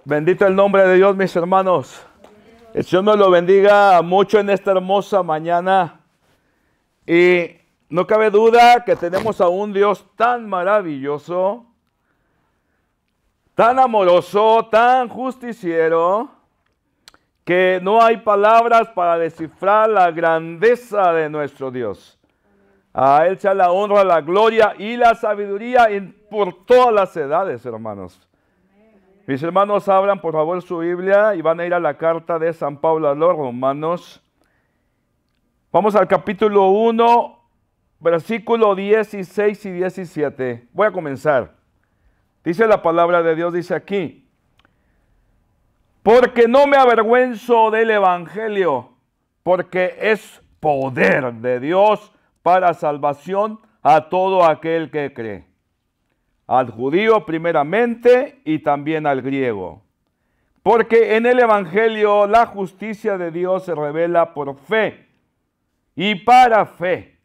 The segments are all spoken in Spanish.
Bendito el nombre de Dios, mis hermanos. El Señor nos lo bendiga mucho en esta hermosa mañana. Y no cabe duda que tenemos a un Dios tan maravilloso, tan amoroso, tan justiciero, que no hay palabras para descifrar la grandeza de nuestro Dios. A Él sea la honra, la gloria y la sabiduría por todas las edades, hermanos. Mis hermanos, abran por favor su Biblia y van a ir a la carta de San Pablo a los Romanos. Vamos al capítulo 1, versículo 16 y 17. Voy a comenzar. Dice la palabra de Dios, dice aquí: porque no me avergüenzo del evangelio, porque es poder de Dios para salvación a todo aquel que cree. Al judío primeramente y también al griego. Porque en el evangelio la justicia de Dios se revela por fe y para fe.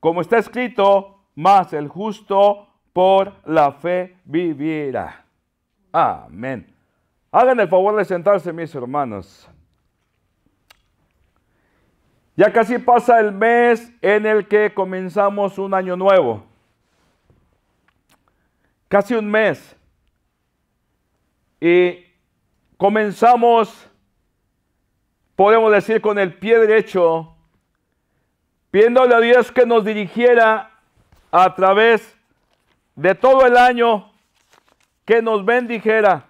Como está escrito, mas el justo por la fe vivirá. Amén. Hagan el favor de sentarse, mis hermanos. Ya casi pasa el mes en el que comenzamos un año nuevo. Casi un mes. Y comenzamos, podemos decir, con el pie derecho, pidiéndole a Dios que nos dirigiera a través de todo el año, que nos bendijera,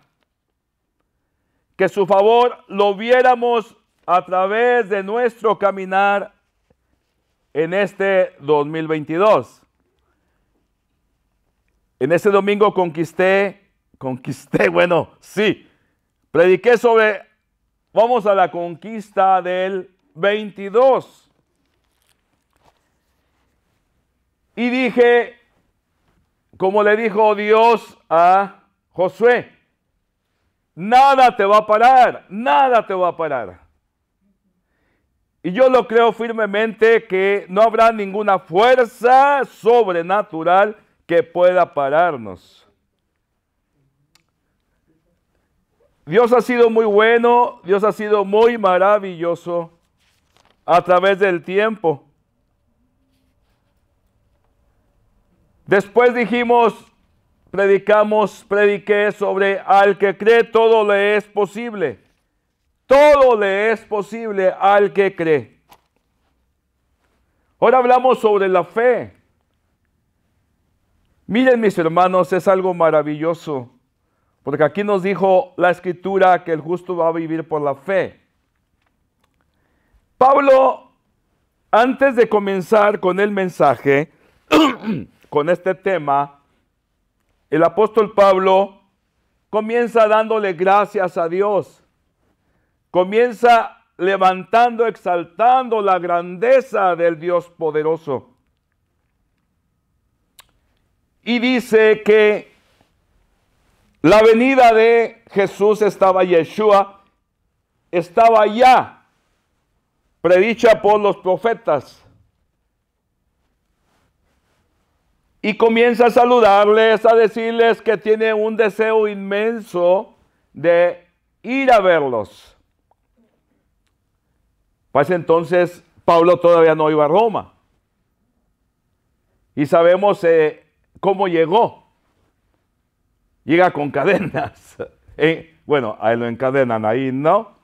que su favor lo viéramos a través de nuestro caminar en este 2022. En este domingo prediqué sobre, vamos a la conquista del 22. Y dije, como le dijo Dios a Josué, nada te va a parar, nada te va a parar. Y yo lo creo firmemente que no habrá ninguna fuerza sobrenatural que pueda pararnos. Dios ha sido muy bueno, Dios ha sido muy maravilloso a través del tiempo. Después prediqué sobre al que cree todo le es posible. Todo le es posible al que cree. Ahora hablamos sobre la fe. Miren, mis hermanos, es algo maravilloso, porque aquí nos dijo la Escritura que el justo va a vivir por la fe. Pablo, antes de comenzar con el mensaje, con este tema, el apóstol Pablo comienza dándole gracias a Dios. Comienza levantando, exaltando la grandeza del Dios poderoso. Y dice que la venida de Jesús Yeshua estaba ya predicha por los profetas. Y comienza a saludarles, a decirles que tiene un deseo inmenso de ir a verlos. Pues entonces Pablo todavía no iba a Roma. Y sabemos cómo llegó. Llega con cadenas. Bueno, a él lo encadenan ahí, ¿no?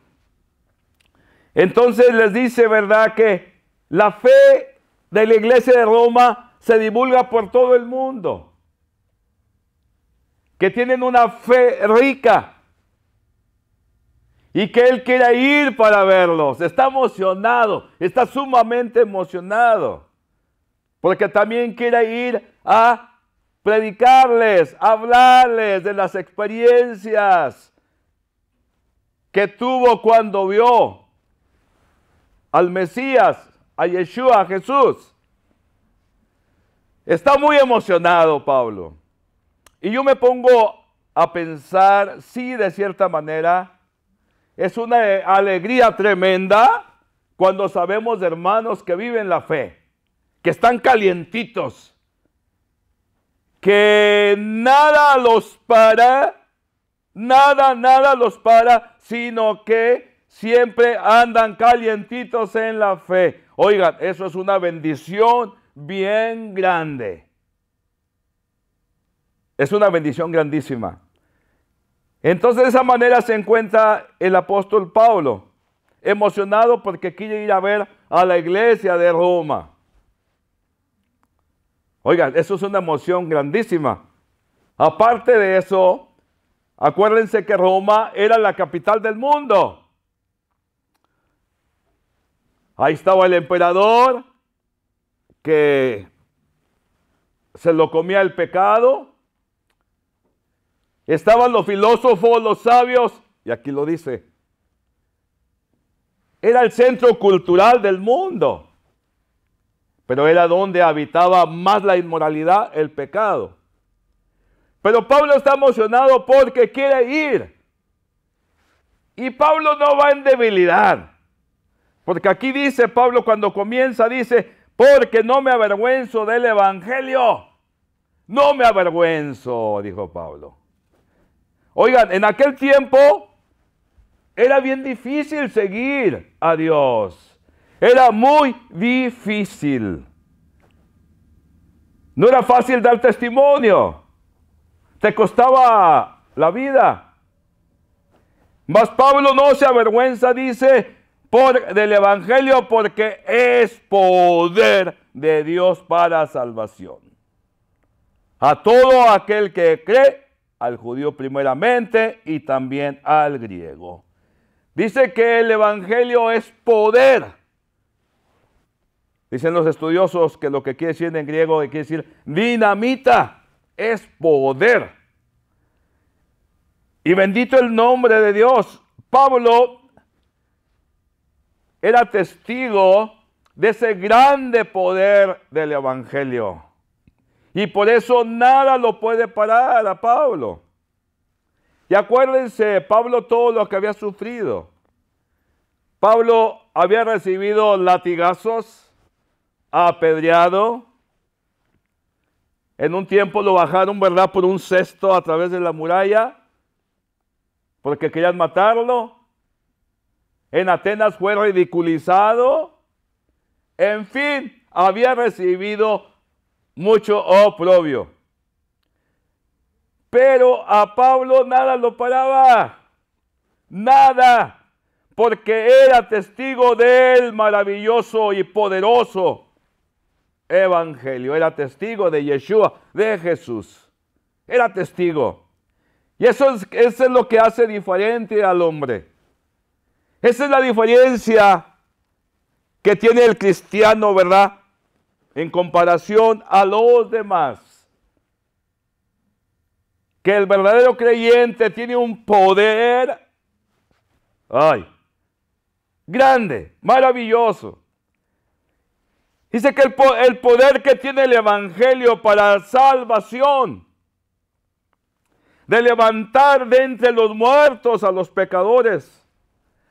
Entonces les dice, ¿verdad?, que la fe de la iglesia de Roma se divulga por todo el mundo. Que tienen una fe rica. Y que él quiere ir para verlos. Está emocionado, está sumamente emocionado. Porque también quiere ir a predicarles, hablarles de las experiencias que tuvo cuando vio al Mesías, a Yeshua, a Jesús. Está muy emocionado Pablo. Y yo me pongo a pensar, sí, de cierta manera, es una alegría tremenda cuando sabemos de hermanos que viven la fe, que están calientitos, que nada los para nada los para, sino que siempre andan calientitos en la fe. Oigan, eso es una bendición bien grande. Es una bendición grandísima. Entonces de esa manera se encuentra el apóstol Pablo, emocionado porque quiere ir a ver a la iglesia de Roma. Oigan, eso es una emoción grandísima. Aparte de eso, acuérdense que Roma era la capital del mundo. Ahí estaba el emperador que se lo comía el pecado. Estaban los filósofos, los sabios, y aquí lo dice. Era el centro cultural del mundo, pero era donde habitaba más la inmoralidad, el pecado. Pero Pablo está emocionado porque quiere ir. Y Pablo no va en debilidad. Porque aquí dice Pablo cuando comienza, dice, porque no me avergüenzo del evangelio. No me avergüenzo, dijo Pablo. Oigan, en aquel tiempo era bien difícil seguir a Dios. Era muy difícil. No era fácil dar testimonio. Te costaba la vida. Mas Pablo no se avergüenza, dice, del evangelio, porque es poder de Dios para salvación. A todo aquel que cree, al judío primeramente y también al griego. Dice que el evangelio es poder. Dicen los estudiosos que lo que quiere decir en griego quiere decir dinamita, es poder. Y bendito el nombre de Dios. Pablo era testigo de ese grande poder del evangelio. Y por eso nada lo puede parar a Pablo. Y acuérdense, Pablo todo lo que había sufrido. Pablo había recibido latigazos, apedreado. En un tiempo lo bajaron, ¿verdad?, por un cesto a través de la muralla, porque querían matarlo. En Atenas fue ridiculizado. En fin, había recibido mucho oprobio. Pero a Pablo nada lo paraba. Nada. Porque era testigo del maravilloso y poderoso evangelio. Era testigo de Yeshua, de Jesús. Era testigo. Y eso es lo que hace diferente al hombre. Esa es la diferencia que tiene el cristiano, ¿verdad?, en comparación a los demás. Que el verdadero creyente tiene un poder, grande, maravilloso. Dice que el poder que tiene el evangelio para salvación, de levantar de entre los muertos a los pecadores,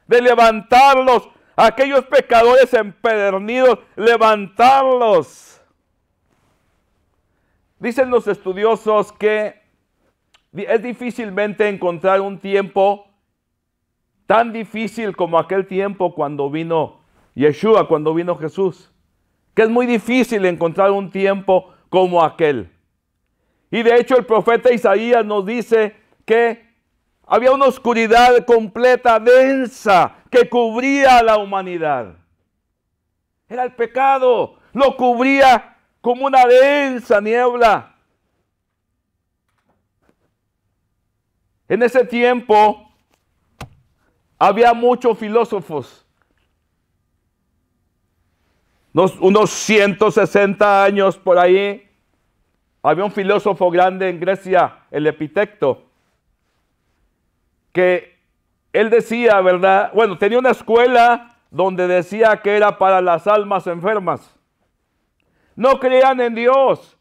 de levantarlos, a aquellos pecadores empedernidos, levantarlos. Dicen los estudiosos que es difícilmente encontrar un tiempo tan difícil como aquel tiempo cuando vino Yeshua, cuando vino Jesús. Que es muy difícil encontrar un tiempo como aquel. Y de hecho el profeta Isaías nos dice que había una oscuridad completa, densa, que cubría a la humanidad. Era el pecado, lo cubría como una densa niebla. En ese tiempo había muchos filósofos. Unos 160 años por ahí, había un filósofo grande en Grecia, el Epicteto, que él decía, ¿verdad? Bueno, tenía una escuela donde decía que era para las almas enfermas. No creían en Dios,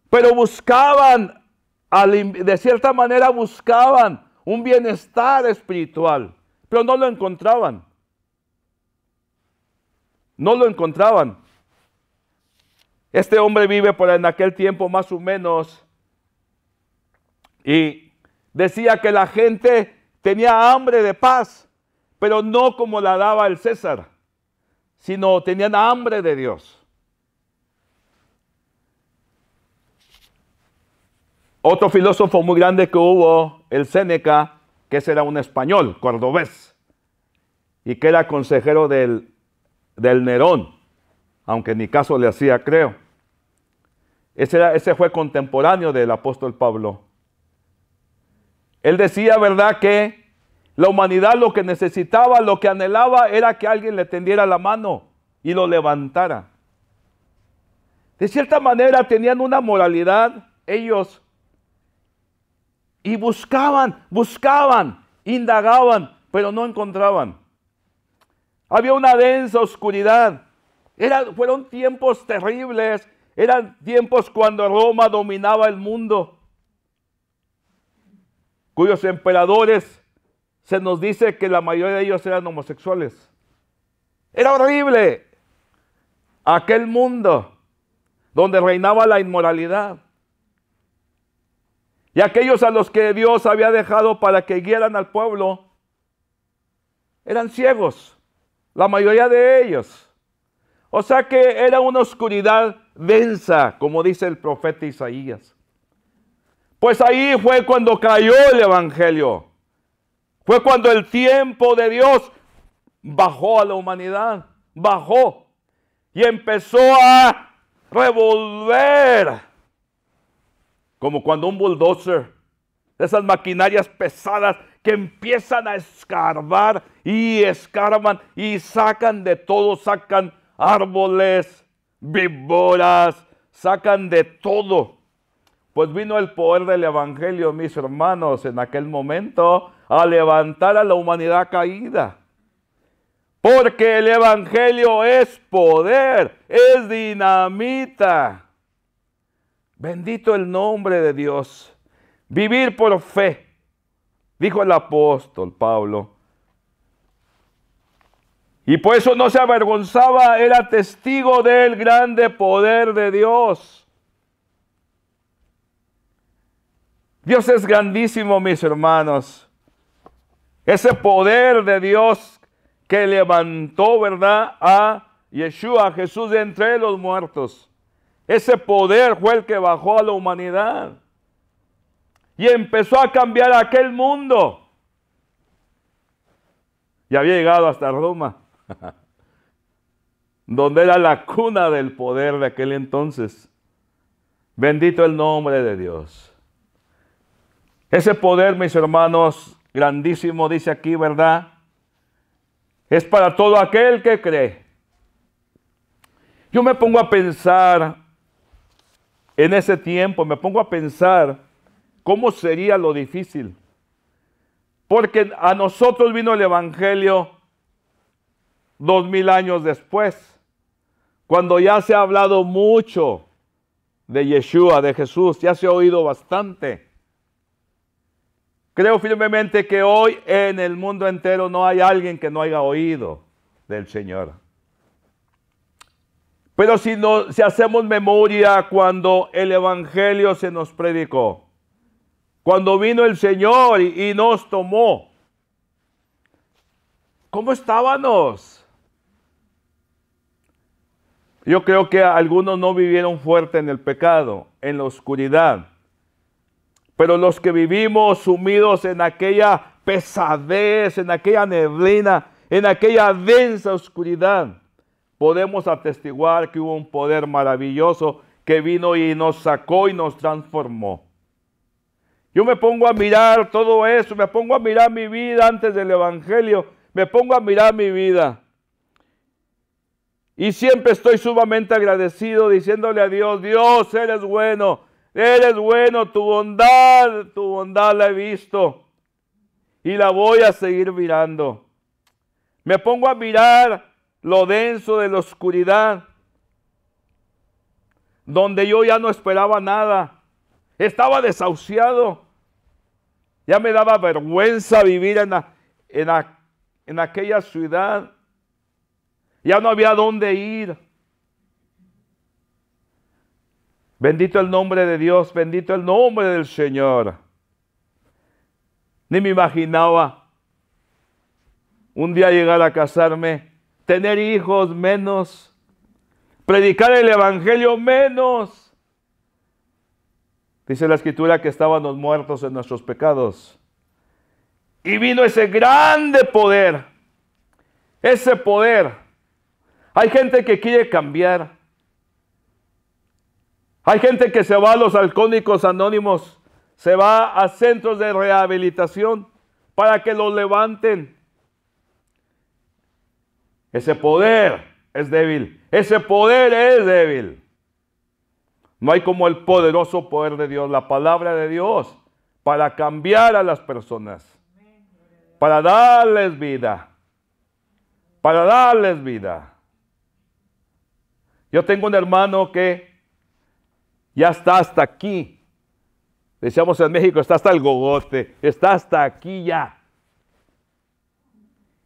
pero buscaban, de cierta manera buscaban un bienestar espiritual, pero no lo encontraban. No lo encontraban. Este hombre vive en aquel tiempo más o menos, y decía que la gente tenía hambre de paz, pero no como la daba el César, sino tenían hambre de Dios. Otro filósofo muy grande que hubo, el Séneca, que ese era un español, cordobés, y que era consejero del Nerón, aunque ni caso le hacía, creo. Ese fue contemporáneo del apóstol Pablo. Él decía, ¿verdad?, que la humanidad lo que necesitaba, lo que anhelaba, era que alguien le tendiera la mano y lo levantara. De cierta manera tenían una moralidad ellos y buscaban, indagaban, pero no encontraban. Había una densa oscuridad. Fueron tiempos terribles. Eran tiempos cuando Roma dominaba el mundo, cuyos emperadores se nos dice que la mayoría de ellos eran homosexuales. Era horrible aquel mundo donde reinaba la inmoralidad. Y aquellos a los que Dios había dejado para que guiaran al pueblo eran ciegos, la mayoría de ellos. O sea que era una oscuridad densa, como dice el profeta Isaías. Pues ahí fue cuando cayó el evangelio. Fue cuando el tiempo de Dios bajó a la humanidad, bajó y empezó a revolver, como cuando un bulldozer, esas maquinarias pesadas que empiezan a escarbar y escarban y sacan de todo, sacan árboles, víboras, sacan de todo. Pues vino el poder del evangelio, mis hermanos, en aquel momento, a levantar a la humanidad caída. Porque el evangelio es poder, es dinamita. Bendito el nombre de Dios. Vivir por fe, dijo el apóstol Pablo. Y por eso no se avergonzaba, era testigo del grande poder de Dios. Dios es grandísimo, mis hermanos. Ese poder de Dios que levantó, ¿verdad?, a Yeshua, a Jesús de entre los muertos. Ese poder fue el que bajó a la humanidad y empezó a cambiar aquel mundo. Y había llegado hasta Roma, donde era la cuna del poder de aquel entonces. Bendito el nombre de Dios. Ese poder, mis hermanos, grandísimo, dice aquí, ¿verdad?, es para todo aquel que cree. Yo me pongo a pensar en ese tiempo, me pongo a pensar cómo sería lo difícil. Porque a nosotros vino el evangelio 2000 años después, cuando ya se ha hablado mucho de Yeshua, de Jesús, ya se ha oído bastante. Creo firmemente que hoy en el mundo entero no hay alguien que no haya oído del Señor. Pero si hacemos memoria cuando el evangelio se nos predicó, cuando vino el Señor y nos tomó, ¿cómo estábamos? Yo creo que algunos no vivieron fuerte en el pecado, en la oscuridad. Pero los que vivimos sumidos en aquella pesadez, en aquella neblina, en aquella densa oscuridad, podemos atestiguar que hubo un poder maravilloso que vino y nos sacó y nos transformó. Yo me pongo a mirar todo eso, me pongo a mirar mi vida antes del evangelio, me pongo a mirar mi vida. Y siempre estoy sumamente agradecido diciéndole a Dios, Dios, eres bueno, tu bondad la he visto y la voy a seguir mirando. Me pongo a mirar lo denso de la oscuridad, donde yo ya no esperaba nada, estaba desahuciado, ya me daba vergüenza vivir en aquella ciudad, ya no había dónde ir. Bendito el nombre de Dios, bendito el nombre del Señor. Ni me imaginaba un día llegar a casarme, tener hijos menos, predicar el evangelio menos. Dice la Escritura que estábamos muertos en nuestros pecados. Y vino ese grande poder. Ese poder. Hay gente que quiere cambiar. Hay gente que se va a los alcohólicos anónimos. Se va a centros de rehabilitación para que los levanten. Ese poder es débil. Ese poder es débil. No hay como el poderoso poder de Dios, la palabra de Dios, para cambiar a las personas, para darles vida, para darles vida. Yo tengo un hermano que ya está hasta aquí. Decíamos en México, está hasta el gogote, está hasta aquí ya.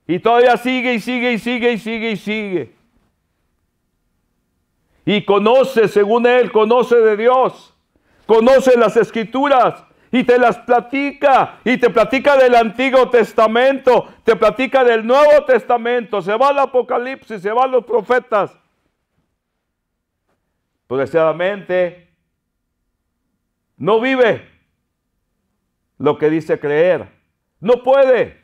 Y todavía sigue y sigue y sigue y sigue y sigue. Y conoce, según él, conoce de Dios, conoce las Escrituras y te las platica. Y te platica del Antiguo Testamento, te platica del Nuevo Testamento. Se va al Apocalipsis, se va a los profetas. Pero desgraciadamente no vive lo que dice creer. No puede.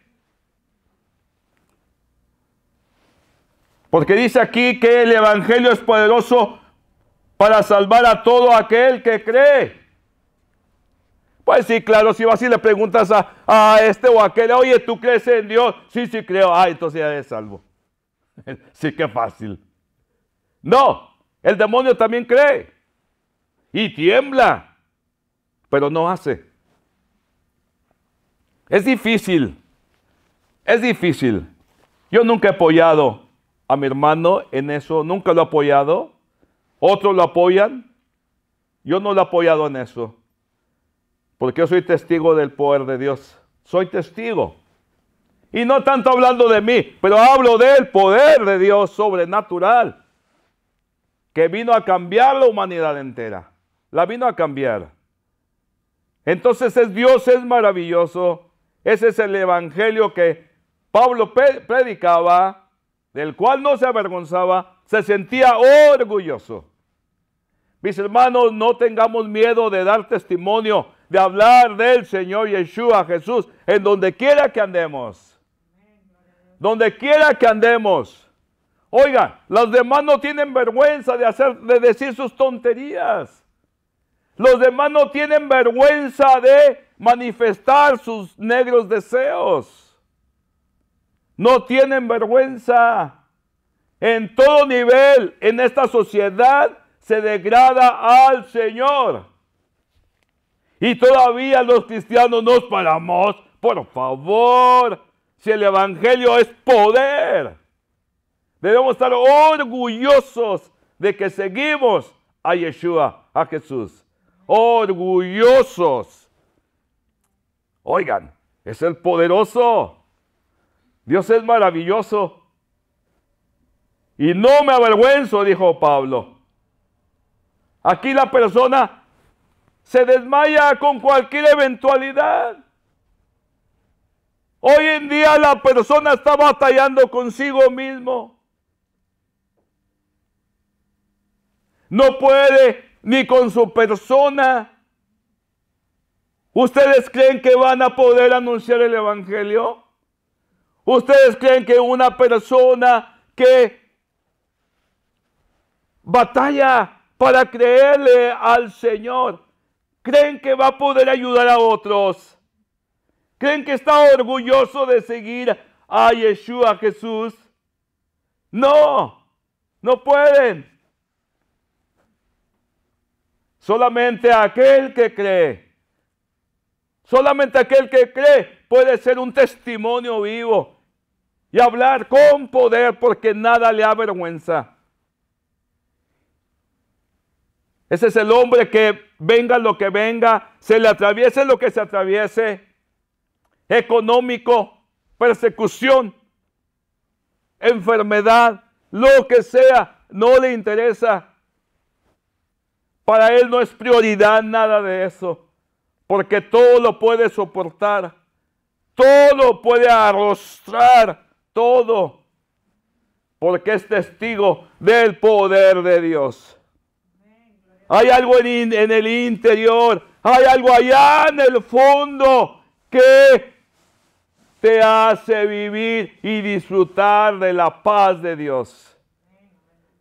Porque dice aquí que el evangelio es poderoso para salvar a todo aquel que cree. Pues sí, claro, si vas y le preguntas a este o a aquel, oye, ¿tú crees en Dios? Sí, sí creo. Ah, entonces ya eres salvo. Sí, qué fácil. No, el demonio también cree. Y tiembla, pero no hace. Es difícil. Es difícil. Yo nunca he apoyado a mi hermano en eso, nunca lo he apoyado. Otros lo apoyan. Yo no lo he apoyado en eso. Porque yo soy testigo del poder de Dios. Soy testigo. Y no tanto hablando de mí, pero hablo del poder de Dios sobrenatural. Que vino a cambiar la humanidad entera. La vino a cambiar. Entonces Dios es maravilloso. Ese es el evangelio que Pablo predicaba, del cual no se avergonzaba, se sentía orgulloso. Mis hermanos, no tengamos miedo de dar testimonio, de hablar del Señor Yeshua Jesús, en donde quiera que andemos. Donde quiera que andemos. Oigan, los demás no tienen vergüenza de decir sus tonterías. Los demás no tienen vergüenza de manifestar sus negros deseos. No tienen vergüenza. En todo nivel, en esta sociedad, se degrada al Señor. Y todavía los cristianos nos paramos. Por favor, si el evangelio es poder, debemos estar orgullosos de que seguimos a Yeshua, a Jesús. Orgullosos. Oigan, es el poderoso. Dios es maravilloso. Y no me avergüenzo, dijo Pablo. Aquí la persona se desmaya con cualquier eventualidad. Hoy en día la persona está batallando consigo mismo. No puede ni con su persona. ¿Ustedes creen que van a poder anunciar el evangelio? ¿Ustedes creen que una persona que batalla para creerle al Señor, creen que va a poder ayudar a otros? ¿Creen que está orgulloso de seguir a Yeshua Jesús? No, no pueden. Solamente aquel que cree, solamente aquel que cree puede ser un testimonio vivo y hablar con poder, porque nada le avergüenza. Ese es el hombre que venga lo que venga, se le atraviese lo que se atraviese, económico, persecución, enfermedad, lo que sea, no le interesa. Para él no es prioridad nada de eso, porque todo lo puede soportar, todo puede arrostrar todo, porque es testigo del poder de Dios. Hay algo en el interior, hay algo allá en el fondo que te hace vivir y disfrutar de la paz de Dios.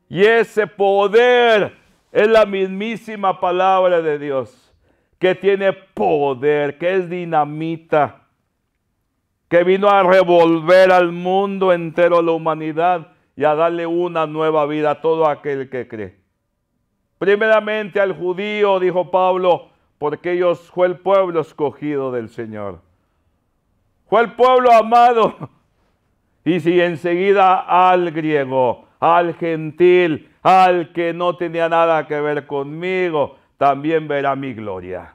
Y ese poder es la mismísima palabra de Dios, que tiene poder, que es dinamita, que vino a revolver al mundo entero, a la humanidad, y a darle una nueva vida a todo aquel que cree. Primeramente al judío, dijo Pablo, porque ellos fue el pueblo escogido del Señor. Fue el pueblo amado. Y si enseguida al griego, al gentil, al que no tenía nada que ver conmigo, también verá mi gloria.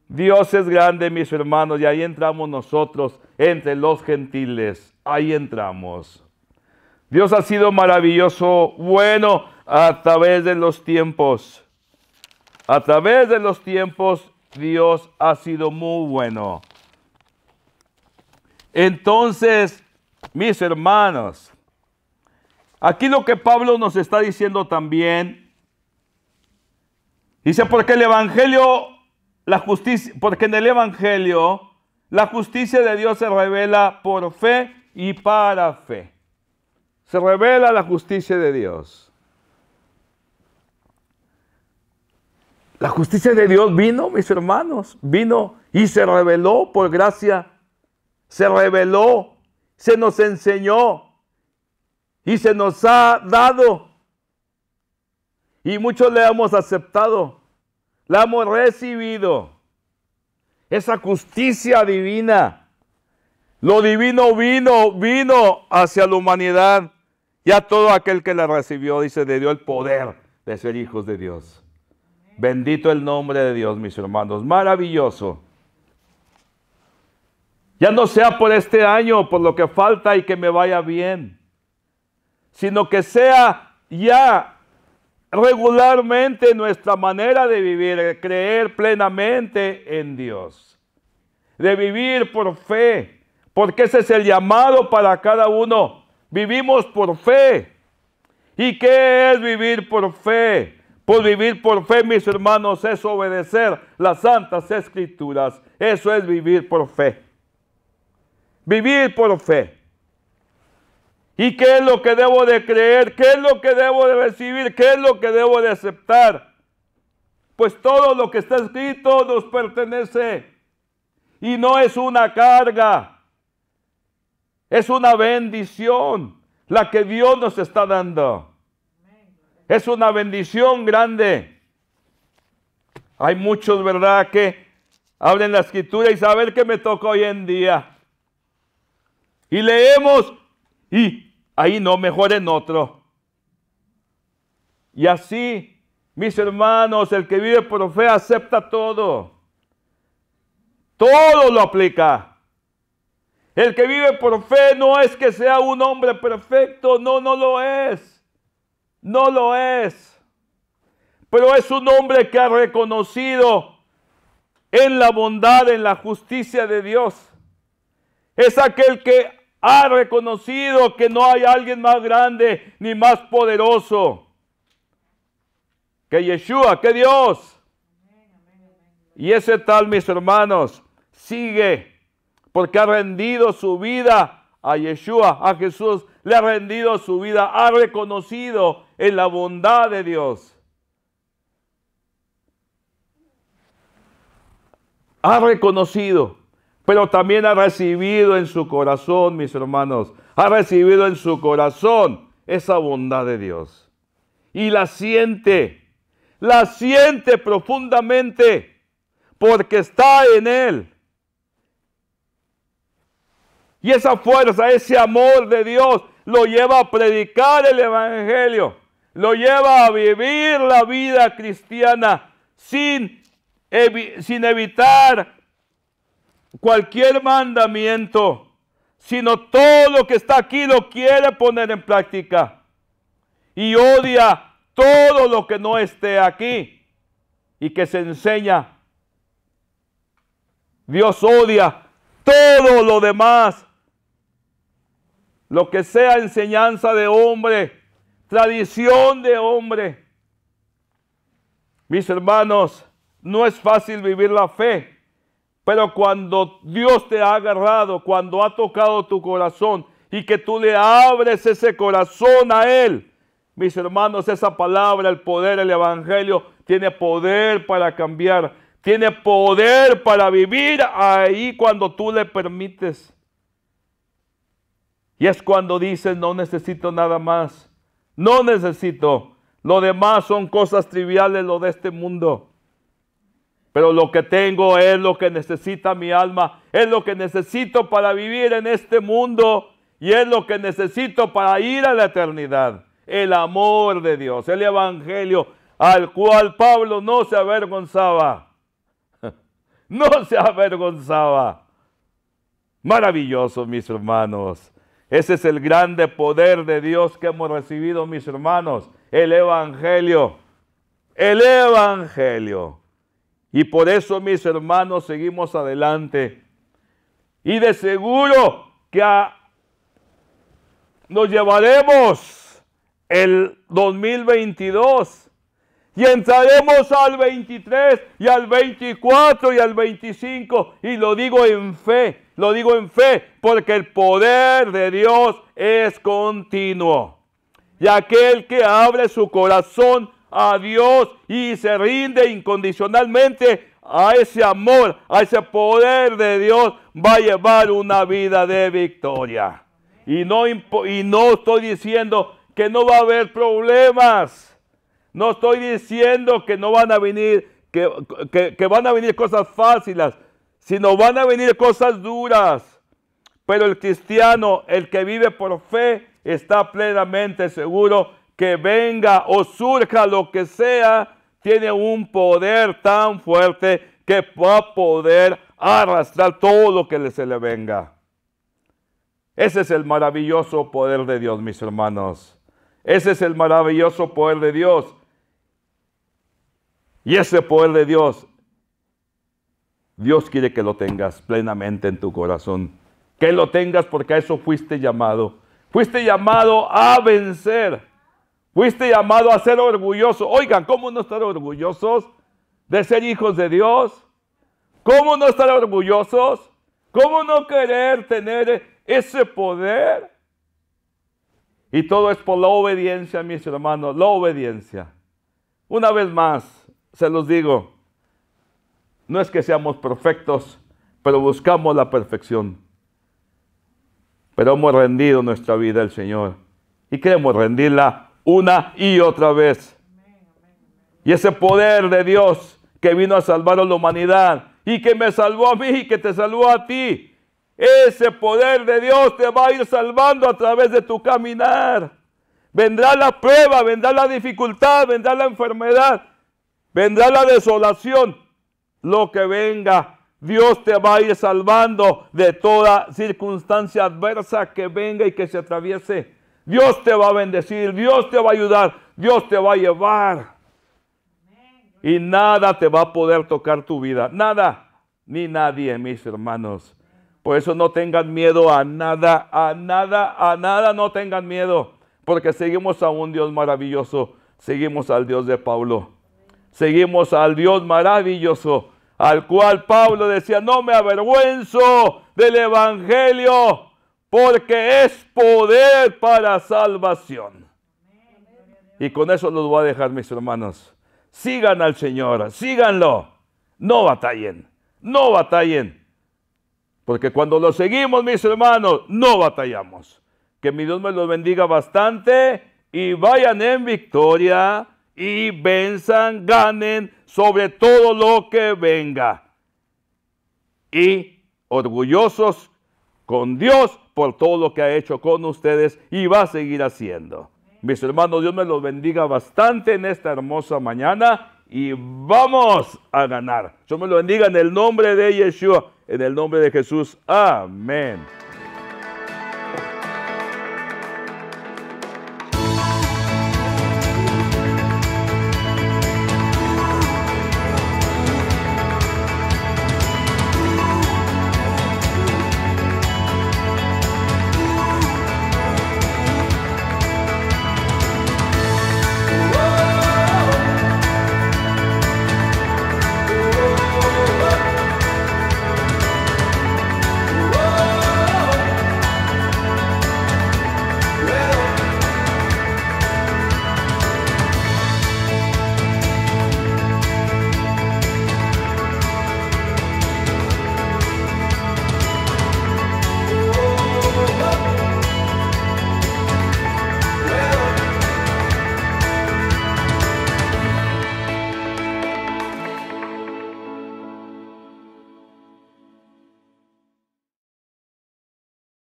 Dios es grande, mis hermanos, y ahí entramos nosotros, entre los gentiles. Ahí entramos. Dios ha sido maravilloso, bueno, a través de los tiempos. A través de los tiempos, Dios ha sido muy bueno. Entonces, mis hermanos, aquí lo que Pablo nos está diciendo también, dice, porque el Evangelio, porque en el Evangelio, la justicia de Dios se revela por fe y para fe. Se revela la justicia de Dios. La justicia de Dios vino, mis hermanos, vino y se reveló por gracia. Se reveló, se nos enseñó y se nos ha dado. Y muchos le hemos aceptado, la hemos recibido. Esa justicia divina, lo divino vino hacia la humanidad. Y a todo aquel que la recibió, dice, le dio el poder de ser hijos de Dios. Bendito el nombre de Dios, mis hermanos. Maravilloso. Ya no sea por este año, por lo que falta y que me vaya bien, sino que sea ya regularmente nuestra manera de vivir, de creer plenamente en Dios, de vivir por fe, porque ese es el llamado para cada uno. Vivimos por fe. ¿Y qué es vivir por fe? Pues vivir por fe, mis hermanos, es obedecer las santas escrituras. Eso es vivir por fe. Vivir por fe. ¿Y qué es lo que debo de creer? ¿Qué es lo que debo de recibir? ¿Qué es lo que debo de aceptar? Pues todo lo que está escrito nos pertenece. Y no es una carga. Es una bendición la que Dios nos está dando. Es una bendición grande. Hay muchos, ¿verdad?, que hablan la escritura y saber qué me toca hoy en día. Y leemos y ahí no, mejor en otro. Y así, mis hermanos, el que vive por fe acepta todo. Todo lo aplica. El que vive por fe no es que sea un hombre perfecto, no lo es. No lo es. Pero es un hombre que ha reconocido en la bondad, en la justicia de Dios. Es aquel que ha reconocido que no hay alguien más grande ni más poderoso que Yeshua, que Dios. Y ese tal, mis hermanos, sigue. Porque ha rendido su vida a Yeshua, a Jesús. Le ha rendido su vida, ha reconocido en la bondad de Dios. Ha reconocido, pero también ha recibido en su corazón, mis hermanos. Ha recibido en su corazón esa bondad de Dios. Y la siente profundamente, porque está en Él. Y esa fuerza, ese amor de Dios lo lleva a predicar el Evangelio, lo lleva a vivir la vida cristiana sin evitar cualquier mandamiento, sino todo lo que está aquí lo quiere poner en práctica y odia todo lo que no esté aquí y que se enseña. Dios odia todo lo demás, lo que sea enseñanza de hombre, tradición de hombre. Mis hermanos, no es fácil vivir la fe, pero cuando Dios te ha agarrado, cuando ha tocado tu corazón y que tú le abres ese corazón a Él, mis hermanos, esa palabra, el poder, el evangelio, tiene poder para cambiar, tiene poder para vivir ahí cuando tú le permites. Y es cuando dices, no necesito nada más, no necesito. Lo demás son cosas triviales, lo de este mundo. Pero lo que tengo es lo que necesita mi alma, es lo que necesito para vivir en este mundo y es lo que necesito para ir a la eternidad. El amor de Dios, el evangelio al cual Pablo no se avergonzaba. No se avergonzaba. Maravilloso, mis hermanos. Ese es el grande poder de Dios que hemos recibido, mis hermanos. El evangelio. El evangelio. Y por eso, mis hermanos, seguimos adelante. Y de seguro que nos llevaremos el 2022. Y entraremos al 23 y al 24 y al 25. Y lo digo en fe, porque el poder de Dios es continuo. Y aquel que abre su corazón a Dios y se rinde incondicionalmente a ese amor, a ese poder de Dios, va a llevar una vida de victoria. Y no estoy diciendo que no va a haber problemas. No estoy diciendo que no van a venir, que van a venir cosas fáciles, sino van a venir cosas duras. Pero el cristiano, el que vive por fe, está plenamente seguro que venga o surja lo que sea, tiene un poder tan fuerte que va a poder arrastrar todo lo que se le venga. Ese es el maravilloso poder de Dios, mis hermanos. Ese es el maravilloso poder de Dios. Y ese poder de Dios, Dios quiere que lo tengas plenamente en tu corazón. Que lo tengas porque a eso fuiste llamado. Fuiste llamado a vencer. Fuiste llamado a ser orgulloso. Oigan, ¿cómo no estar orgullosos de ser hijos de Dios? ¿Cómo no estar orgullosos? ¿Cómo no querer tener ese poder? Y todo es por la obediencia, mis hermanos, la obediencia. Una vez más, se los digo, no es que seamos perfectos, pero buscamos la perfección. Pero hemos rendido nuestra vida al Señor y queremos rendirla una y otra vez. Y ese poder de Dios que vino a salvar a la humanidad y que me salvó a mí y que te salvó a ti, ese poder de Dios te va a ir salvando a través de tu caminar. Vendrá la prueba, vendrá la dificultad, vendrá la enfermedad, vendrá la desolación. Lo que venga, Dios te va a ir salvando de toda circunstancia adversa que venga y que se atraviese. Dios te va a bendecir, Dios te va a ayudar, Dios te va a llevar. Y nada te va a poder tocar tu vida, nada, ni nadie, mis hermanos. Por eso no tengan miedo a nada, a nada, a nada, no tengan miedo. Porque seguimos a un Dios maravilloso, seguimos al Dios de Pablo. Seguimos al Dios maravilloso, al cual Pablo decía, no me avergüenzo del evangelio, porque es poder para salvación. Y con eso los voy a dejar, mis hermanos. Sigan al Señor, síganlo. No batallen, no batallen. Porque cuando lo seguimos, mis hermanos, no batallamos. Que mi Dios me los bendiga bastante y vayan en victoria y venzan, ganen sobre todo lo que venga. Y orgullosos con Dios por todo lo que ha hecho con ustedes y va a seguir haciendo. Mis hermanos, Dios me los bendiga bastante en esta hermosa mañana y vamos a ganar. Dios me lo bendiga en el nombre de Yeshua, en el nombre de Jesús. Amén.